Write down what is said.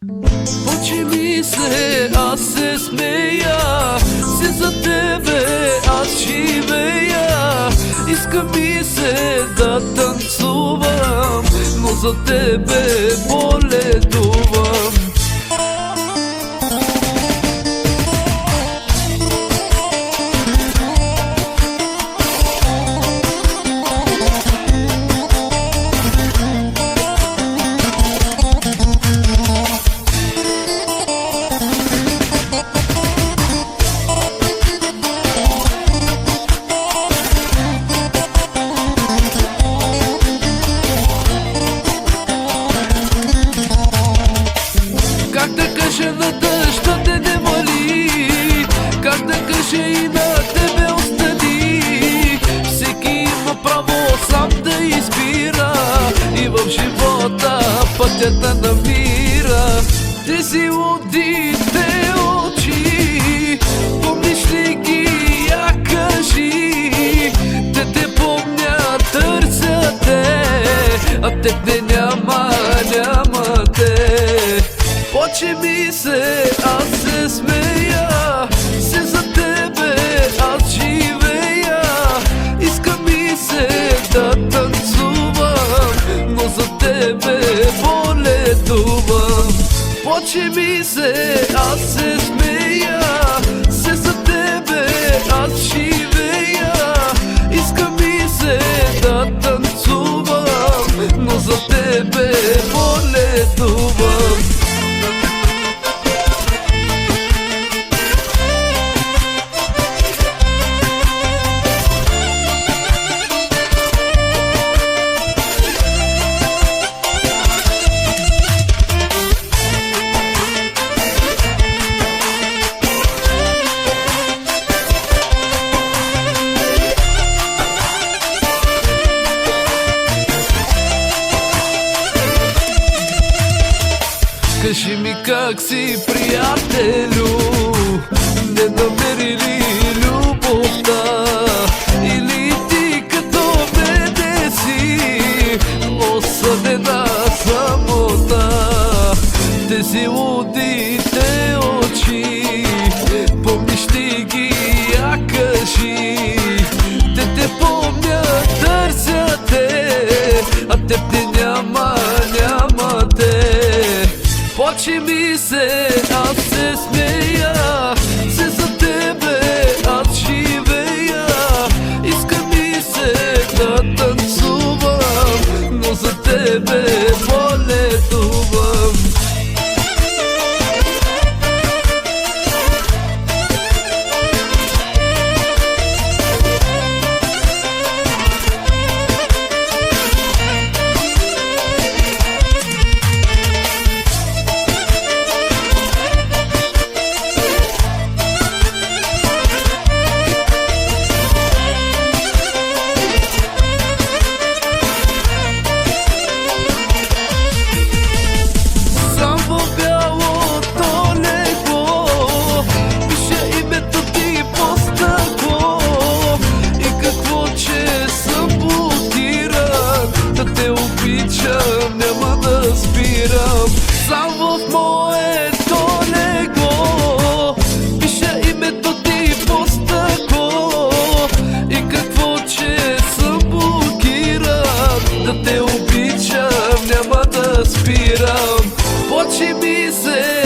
Очи ми се, аз се смея, си за тебе аз живея. Иска ми се да танцувам, но за тебе боледувам. Как да кажа на дъжд да те не мали, как да кажа и на тебе остани. Всеки има право сам да избира и в живота пътя да намира. Тези лудите очи, помниш ли ги, я кажи. Те помнят, търсят те, а теб не няма те. Очи ми се, аз се смея, си за тебе аз живея. Иска ми се да танцувам, но за тебе боледувам. Очи ми се, аз се смея, си за тебе аз живея. Иска ми се да танцувам, но за тебе боледувам. Кажи ми как си, приятелю, не намери ли любовта? Или ти като мене си осъдена самота? Тези лудите очи, помниш ли ги, я кажи. Те помнят, търсят те, а теб те няма те. Очи ми се, аз се смея, си за тебе аз живея. Иска ми се да танцувам, но за тебе боледувам. Няма да спирам, сам в моето легло пиша името ти по стъкло. И какво, че съм блокиран, да те обичам, няма да спирам. Очи ми се,